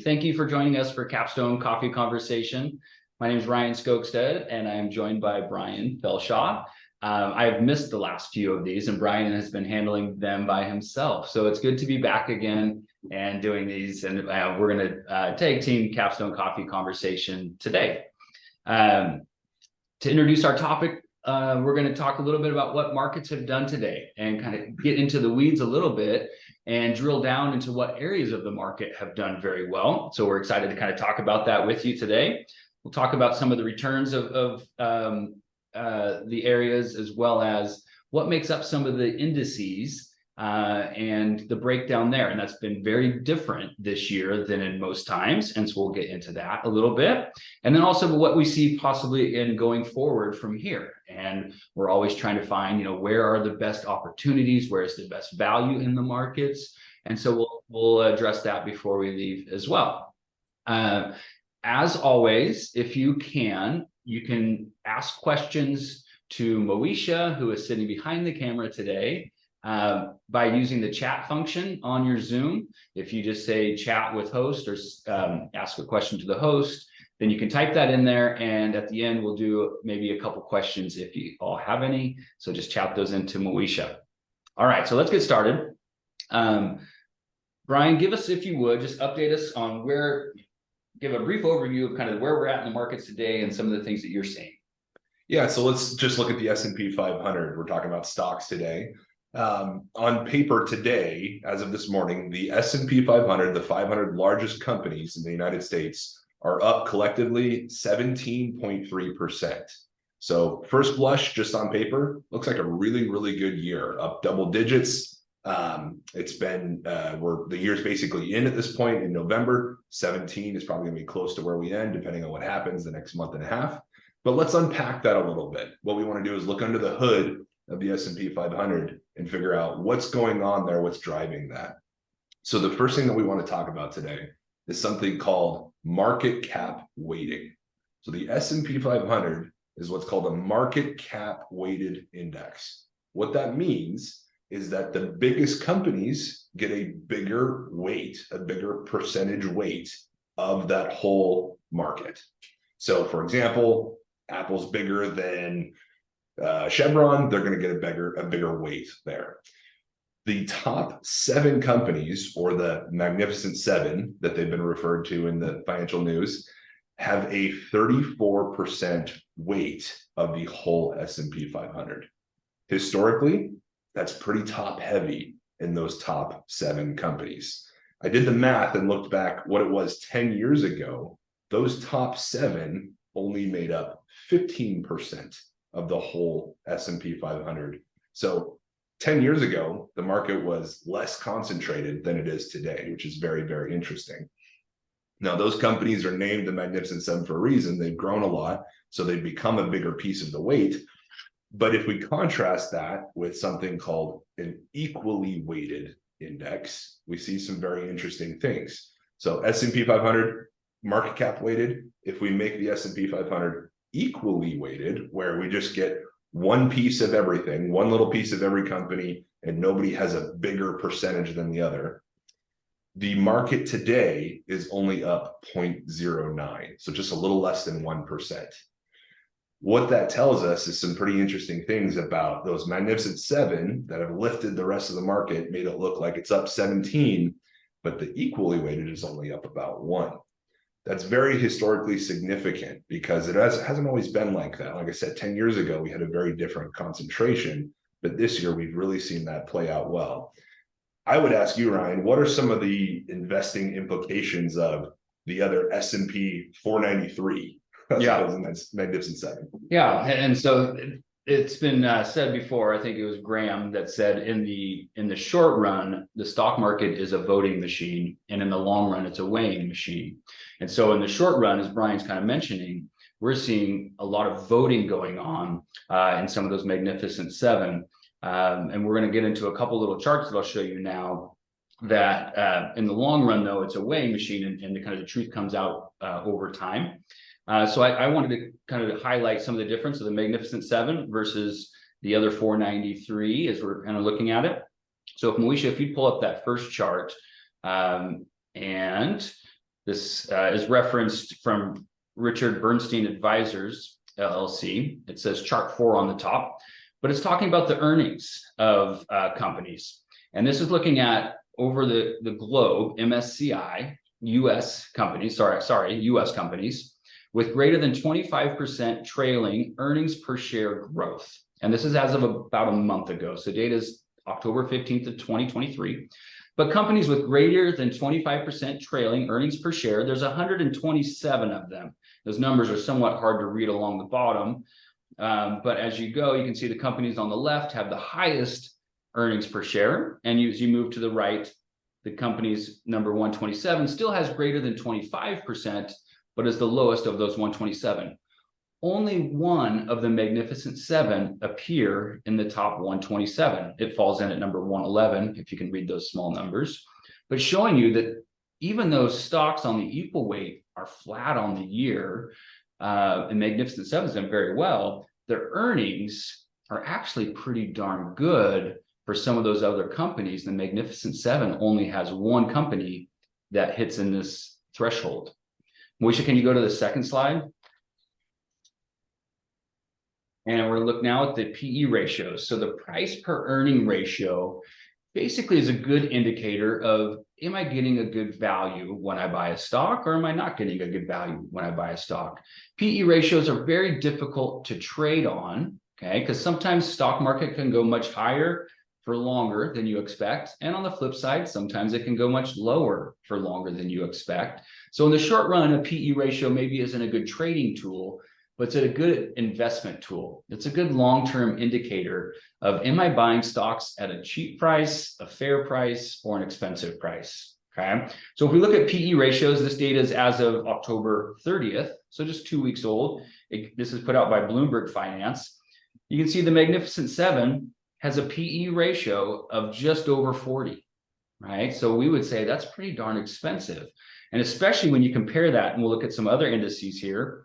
Thank you for joining us for Capstone Coffee Conversation. My name is Ryan Skokestad, and I am joined by Brian Felshaw. I have missed the last few of these, and Brian has been handling them by himself. So it's good to be back again and doing these. And we're going to tag team Capstone Coffee Conversation today. To introduce our topic, we're going to talk a little bit about what markets have done today and kind of get into the weeds a little bit and drill down into what areas of the market have done very well. So we're excited to kind of talk about that with you today. We'll talk about some of the returns of the areas, as well as what makes up some of the indices and the breakdown there. And that's been very different this year than in most times. And so we'll get into that a little bit. And then also what we see possibly in going forward from here. And we're always trying to find, where are the best opportunities? Where's the best value in the markets? And so we'll address that before we leave as well. As always, if you can ask questions to Moesha, who is sitting behind the camera today, by using the chat function on your Zoom. If you just say chat with host or ask a question to the host, then you can type that in there. And at the end, we'll do maybe a couple questions if you all have any. So just chat those into Moesha. All right, so let's get started. Brian, give us, if you would, just update us on give a brief overview of kind of where we're at in the markets today and some of the things that you're seeing. Yeah, so let's just look at the S&P 500. We're talking about stocks today. On paper today, as of this morning, the S&P 500, the 500 largest companies in the United States, are up collectively 17.3%. So first blush, just on paper, looks like a really, really good year, up double digits. It's been, the year's basically in at this point in November. 17 is probably gonna be close to where we end, depending on what happens the next month and a half. But let's unpack that a little bit. What we want to do is look under the hood of the S&P 500 and figure out what's going on there, what's driving that. So the first thing that we want to talk about today is something called market cap weighting. So the S&P 500 is what's called a market cap weighted index. What that means is that the biggest companies get a bigger weight, a bigger percentage weight of that whole market. So for example, Apple's bigger than Chevron, they're going to get a bigger weight there. The top 7 companies, or the Magnificent Seven that they've been referred to in the financial news, have a 34% weight of the whole S&P 500. Historically, that's pretty top heavy in those top 7 companies. I did the math and looked back what it was 10 years ago. Those top 7 only made up 15% of the whole S&P 500. So 10 years ago, the market was less concentrated than it is today, which is very, very interesting. Now, those companies are named the Magnificent Seven for a reason. They've grown a lot, so they've become a bigger piece of the weight. But if we contrast that with something called an equally weighted index, we see some very interesting things. So S&P 500, market cap weighted. If we make the S&P 500 equally weighted, where we just get one piece of everything, one little piece of every company, and nobody has a bigger percentage than the other, the market today is only up 0.09, so just a little less than 1%. What that tells us is some pretty interesting things about those Magnificent Seven that have lifted the rest of the market, made it look like it's up 17, but the equally weighted is only up about 1. That's very historically significant because it hasn't always been like that. Like I said, 10 years ago, we had a very different concentration, but this year we've really seen that play out well. I would ask you, Ryan, what are some of the investing implications of the other S&P 493? That's Magnificent Seven. Yeah, and so it's been said before. I think it was Graham that said in the short run, the stock market is a voting machine, and in the long run, it's a weighing machine. And so in the short run, as Brian's kind of mentioning, we're seeing a lot of voting going on in some of those Magnificent Seven, and we're going to get into a couple little charts that I'll show you now. That in the long run, though, it's a weighing machine, and the kind of the truth comes out over time. So I wanted to kind of highlight some of the difference of the Magnificent Seven versus the other 493 as we're kind of looking at it. So if Moesha, if you pull up that first chart, and This is referenced from Richard Bernstein Advisors, LLC. It says chart 4 on the top, but it's talking about the earnings of companies. And this is looking at over the globe, MSCI, US companies, US companies with greater than 25% trailing earnings per share growth. And this is as of about a month ago. So data is October 15th of 2023. But companies with greater than 25% trailing earnings per share, there's 127 of them. Those numbers are somewhat hard to read along the bottom. But as you go, you can see the companies on the left have the highest earnings per share. And as you move to the right, the company's number 127 still has greater than 25%, but is the lowest of those 127. Only one of the Magnificent Seven appear in the top 127. It falls in at number 111, if you can read those small numbers, but showing you that even though stocks on the equal weight are flat on the year, and Magnificent Seven's done very well, their earnings are actually pretty darn good for some of those other companies. The Magnificent Seven only has one company that hits in this threshold. Moisha, can you go to the second slide? And we're going to look now at the PE ratios. So the price per earning ratio basically is a good indicator of, am I getting a good value when I buy a stock, or am I not getting a good value when I buy a stock? PE ratios are very difficult to trade on, okay? Because sometimes stock market can go much higher for longer than you expect. And on the flip side, sometimes it can go much lower for longer than you expect. So in the short run, a PE ratio maybe isn't a good trading tool, but it's a good investment tool. It's a good long-term indicator of, am I buying stocks at a cheap price, a fair price, or an expensive price, okay? So if we look at PE ratios, this data is as of October 30th, so just 2 weeks old. This is put out by Bloomberg Finance. You can see the Magnificent Seven has a PE ratio of just over 40, right? So we would say that's pretty darn expensive. And especially when you compare that, and we'll look at some other indices here,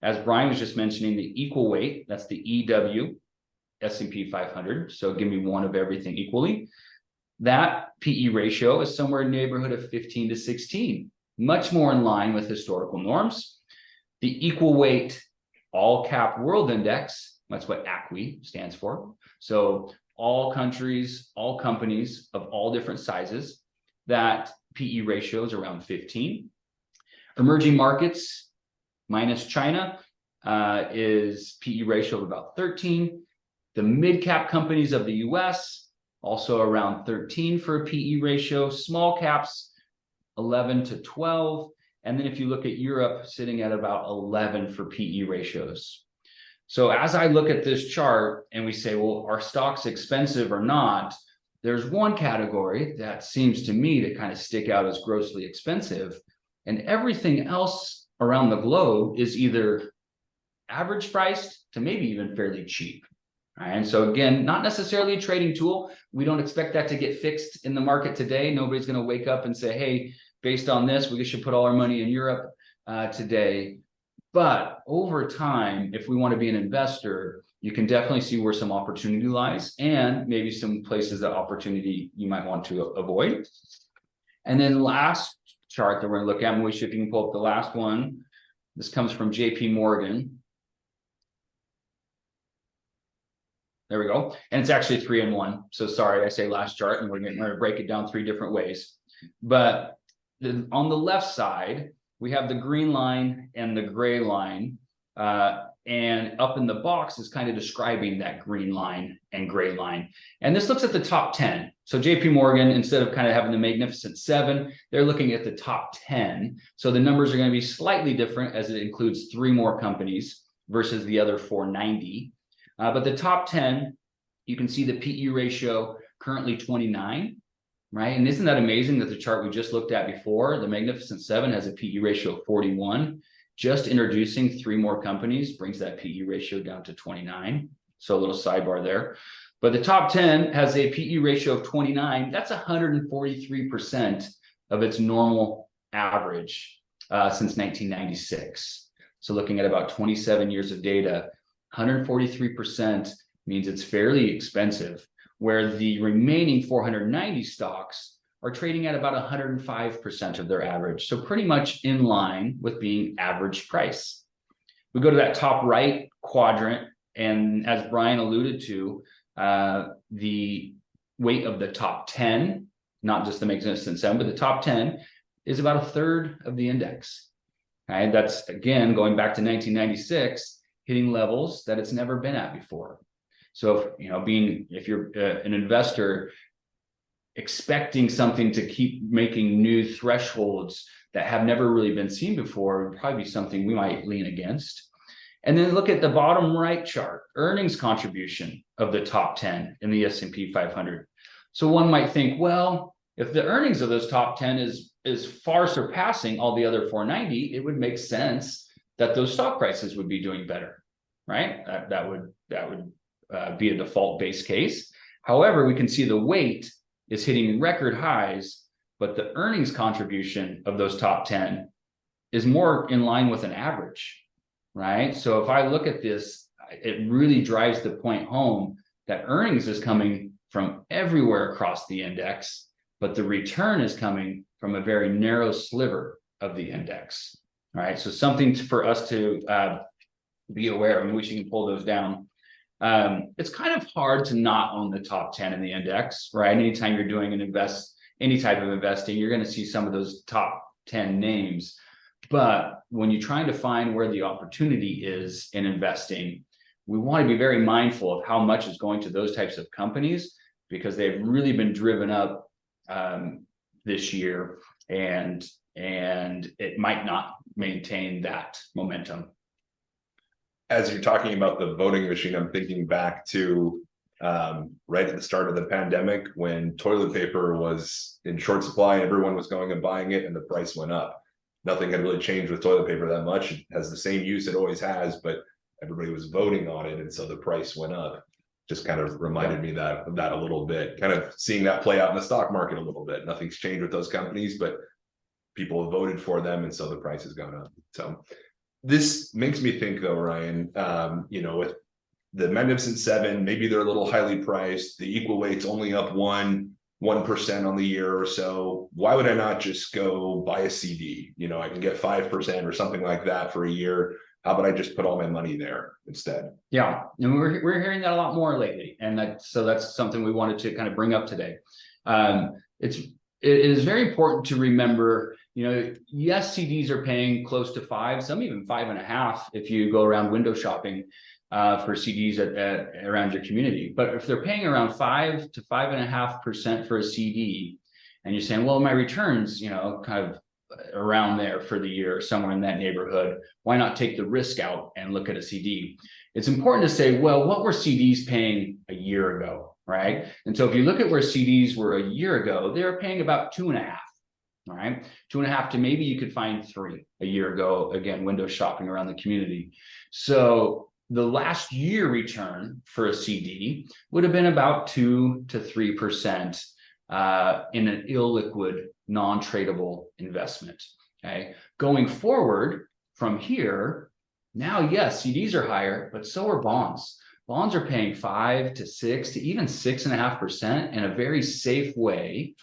as Brian was just mentioning, the equal weight, that's the EW, S&P 500. So give me one of everything equally. That PE ratio is somewhere in the neighborhood of 15 to 16, much more in line with historical norms. The equal weight all cap world index, that's what ACWI stands for. So all countries, all companies of all different sizes, that PE ratio is around 15. Emerging markets, minus China, is PE ratio of about 13. The mid-cap companies of the US, also around 13 for a PE ratio. Small caps, 11 to 12. And then if you look at Europe, sitting at about 11 for PE ratios. So as I look at this chart and we say, well, are stocks expensive or not? There's one category that seems to me to kind of stick out as grossly expensive, and everything else around the globe is either average priced to maybe even fairly cheap. All right, and so again, not necessarily a trading tool. We don't expect that to get fixed in the market today. Nobody's going to wake up and say, hey, based on this, we should put all our money in Europe today. But over time, if we want to be an investor, you can definitely see where some opportunity lies, and maybe some places that opportunity you might want to avoid. And then last chart that we're going to look at, Moisha, if you can pull up the last one. This comes from JP Morgan. There we go. And it's actually 3 in 1. So sorry, I say last chart, and we're going to break it down 3 different ways. But on the left side, we have the green line and the gray line. And up in the box is kind of describing that green line and gray line. And this looks at the top 10. So JP Morgan, instead of kind of having the Magnificent Seven, they're looking at the top 10. So the numbers are going to be slightly different, as it includes 3 more companies versus the other 490. But the top 10, you can see the PE ratio currently 29, right? And isn't that amazing that the chart we just looked at before, the Magnificent Seven, has a PE ratio of 41. Just introducing 3 more companies brings that PE ratio down to 29. So a little sidebar there. But the top 10 has a PE ratio of 29. That's 143% of its normal average since 1996. So looking at about 27 years of data, 143% means it's fairly expensive, where the remaining 490 stocks are trading at about 105% of their average. So pretty much in line with being average price. We go to that top right quadrant, and as Brian alluded to, the weight of the top 10, not just the Magnificent Seven, but the top 10 is about a third of the index. Okay, that's again going back to 1996, hitting levels that it's never been at before. So if you're an investor expecting something to keep making new thresholds that have never really been seen before, would probably be something we might lean against. And then look at the bottom right chart, earnings contribution of the top 10 in the S&P 500. So one might think, well, if the earnings of those top 10 is far surpassing all the other 490, it would make sense that those stock prices would be doing better, right? That would be a default base case. However, we can see the weight is hitting record highs, but the earnings contribution of those top 10 is more in line with an average, right? So if I look at this, it really drives the point home that earnings is coming from everywhere across the index, but the return is coming from a very narrow sliver of the index, right? So something for us to be aware of, and we can pull those down. It's kind of hard to not own the top 10 in the index, right? Anytime you're doing any type of investing, you're going to see some of those top 10 names. But when you're trying to find where the opportunity is in investing, we want to be very mindful of how much is going to those types of companies, because they've really been driven up this year, and it might not maintain that momentum. As you're talking about the voting machine, I'm thinking back to right at the start of the pandemic, when toilet paper was in short supply and everyone was going and buying it, and the price went up. Nothing had really changed with toilet paper that much. It has the same use it always has, but everybody was voting on it, and so the price went up. Just kind of reminded me that a little bit, kind of seeing that play out in the stock market a little bit. Nothing's changed with those companies, but people have voted for them, and so the price has gone up. So this makes me think, though, Ryan, with the Magnificent Seven, maybe they're a little highly priced. The equal weight's only up 1% on the year or so. Why would I not just go buy a CD? I can get 5% or something like that for a year. How about I just put all my money there instead? Yeah, and we're hearing that a lot more lately, and that's something we wanted to kind of bring up today. It is very important to remember, yes, CDs are paying close to 5, some even 5.5 if you go around window shopping for CDs around your community. But if they're paying around 5 to 5.5% for a CD, and you're saying, well, my returns, kind of around there for the year, somewhere in that neighborhood, why not take the risk out and look at a CD? It's important to say, well, what were CDs paying a year ago, right? And so if you look at where CDs were a year ago, they were paying about 2.5. All right, 2.5 to maybe you could find 3 a year ago, again, window shopping around the community. So the last year return for a CD would have been about 2 to 3% in an illiquid, non-tradable investment. Okay, going forward from here, now, yes, CDs are higher, but so are bonds. Bonds are paying 5 to 6 to even 6.5% in a very safe way.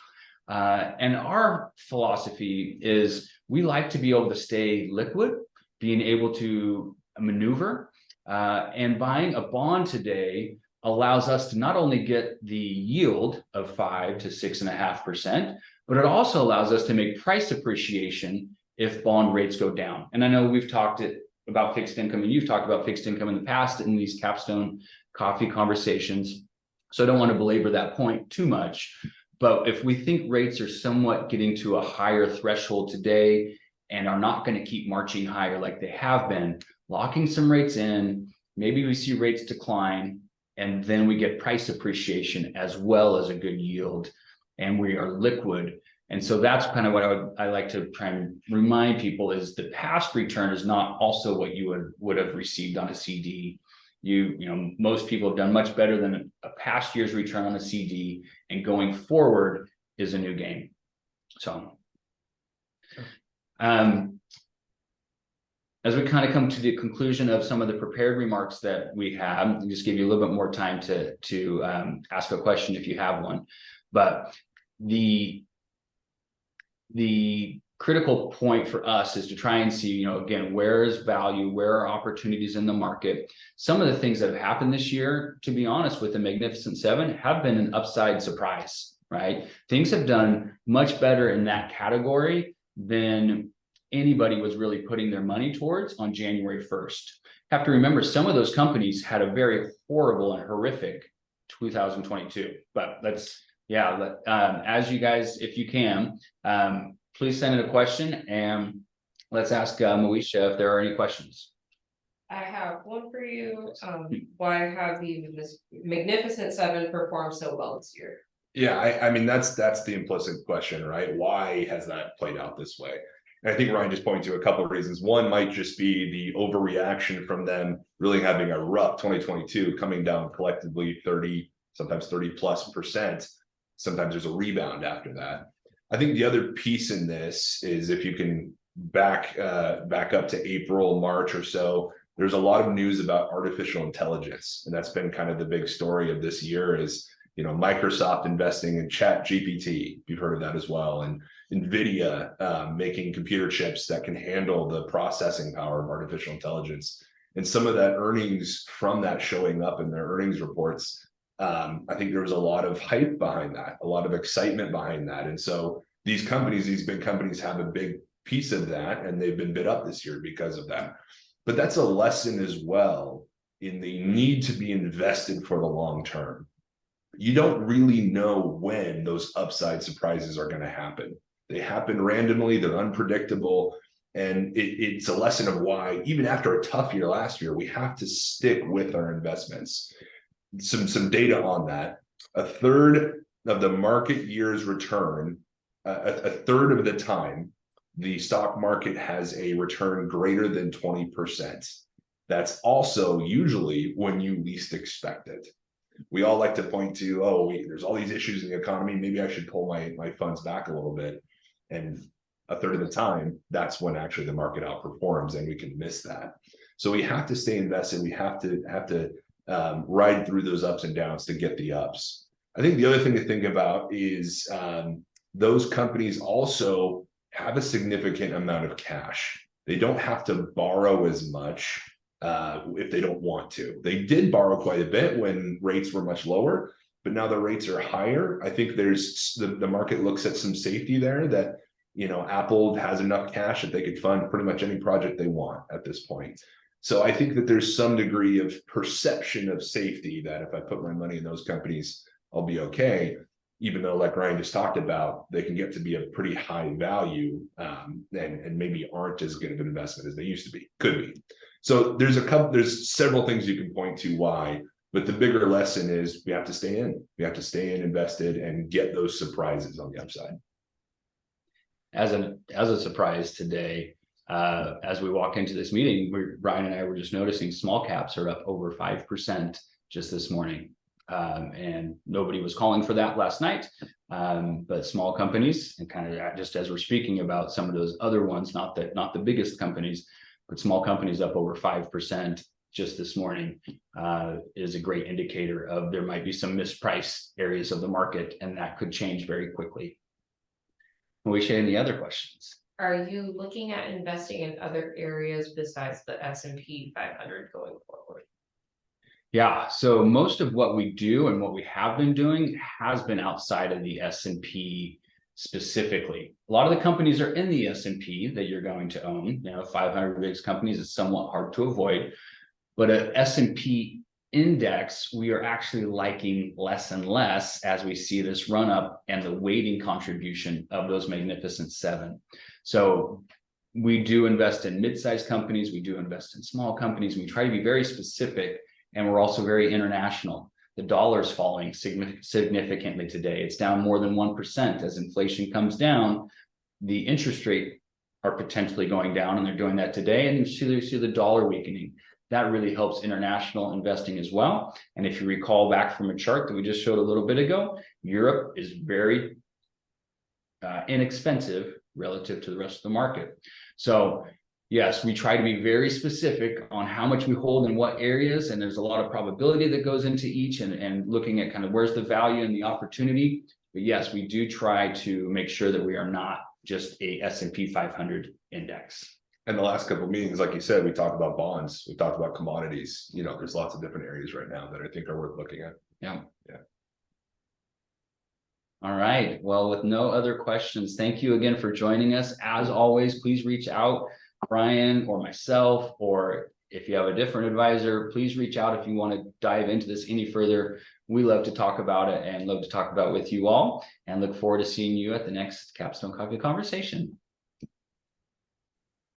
And our philosophy is we like to be able to stay liquid, being able to maneuver, and buying a bond today allows us to not only get the yield of 5 to 6.5%, but it also allows us to make price appreciation if bond rates go down. And I know we've talked about fixed income, and you've talked about fixed income in the past in these capstone coffee conversations. So I don't want to belabor that point too much. But if we think rates are somewhat getting to a higher threshold today and are not going to keep marching higher like they have been, locking some rates in, maybe we see rates decline, and then we get price appreciation as well as a good yield, and we are liquid. And so that's kind of what I like to try and remind people is the past return is not also what you would have received on a CD. Most people have done much better than a past year's return on a CD, and going forward is a new game. So as we kind of come to the conclusion of some of the prepared remarks that we have, I'll just give you a little bit more time to ask a question if you have one. But the the critical point for us is to try and see, again, where is value, where are opportunities in the market. Some of the things that have happened this year, to be honest, with the Magnificent Seven have been an upside surprise, right? Things have done much better in that category than anybody was really putting their money towards on January 1st. Have to remember, some of those companies had a very horrible and horrific 2022, but as you guys, if you can, please send in a question and let's ask Moesha if there are any questions. I have one for you. Why have the Magnificent Seven performed so well this year? Yeah, I mean, that's the implicit question, right? Why has that played out this way? And I think Ryan just pointed to a couple of reasons. One might just be the overreaction from them really having a rough 2022, coming down collectively 30, sometimes 30+%. Sometimes there's a rebound after that. I think the other piece in this is, if you can back up to April, March or so, there's a lot of news about artificial intelligence. And that's been kind of the big story of this year is, Microsoft investing in ChatGPT. You've heard of that as well. And NVIDIA making computer chips that can handle the processing power of artificial intelligence. And some of that earnings from that showing up in their earnings reports, I think there was a lot of hype behind that, a lot of excitement behind that. And so these big companies have a big piece of that, and they've been bid up this year because of that. But that's a lesson as well in the need to be invested for the long term. You don't really know when those upside surprises are going to happen. They happen randomly, they're unpredictable. And it's a lesson of why, even after a tough year last year, we have to stick with our investments. Some data on that. A third of the market year's return, a third of the time, the stock market has a return greater than 20%. That's also usually when you least expect it. We all like to point to, there's all these issues in the economy. Maybe I should pull my funds back a little bit. And a third of the time, that's when actually the market outperforms, and we can miss that. So we have to stay invested. We have to ride through those ups and downs to get the ups. I think the other thing to think about is those companies also have a significant amount of cash. They don't have to borrow as much if they don't want to. They did borrow quite a bit when rates were much lower, but now the rates are higher. I think there's the market looks at some safety there that, Apple has enough cash that they could fund pretty much any project they want at this point. So I think that there's some degree of perception of safety that if I put my money in those companies, I'll be okay. Even though, like Ryan just talked about, they can get to be a pretty high value and maybe aren't as good of an investment as they used to be, could be. So there's several things you can point to why, but the bigger lesson is we have to stay in. We have to stay in, invested, and get those surprises on the upside. As a surprise today, as we walk into this meeting, Brian and I were just noticing small caps are up over 5% just this morning. And nobody was calling for that last night. But small companies, and kind of just as we're speaking about some of those other ones, not the biggest companies, but small companies up over 5% just this morning is a great indicator of there might be some mispriced areas of the market, and that could change very quickly. Can we share any other questions? Are you looking at investing in other areas besides the S&P 500 going forward? Yeah, so most of what we do and what we have been doing has been outside of the S&P specifically. A lot of the companies are in the S&P that you're going to own. 500 biggest companies is somewhat hard to avoid, but an S&P index, we are actually liking less and less as we see this run up and the weighting contribution of those Magnificent Seven. So we do invest in mid-sized companies. We do invest in small companies. We try to be very specific, and we're also very international. The dollar's falling significantly today. It's down more than 1%. As inflation comes down, the interest rate are potentially going down, and they're doing that today. And you see the dollar weakening. That really helps international investing as well. And if you recall back from a chart that we just showed a little bit ago, Europe is very inexpensive relative to the rest of the market. So yes, we try to be very specific on how much we hold in what areas, and there's a lot of probability that goes into each, and looking at kind of where's the value and the opportunity. But yes, we do try to make sure that we are not just a S&P 500 index. And the last couple of meetings, like you said, we talked about bonds, we talked about commodities, you know, there's lots of different areas right now that I think are worth looking at. Yeah. Yeah. All right. Well, with no other questions, thank you again for joining us. As always, please reach out, Brian or myself, or if you have a different advisor, please reach out if you want to dive into this any further. We love to talk about it and love to talk about it with you all, and look forward to seeing you at the next Capstone Coffee Conversation.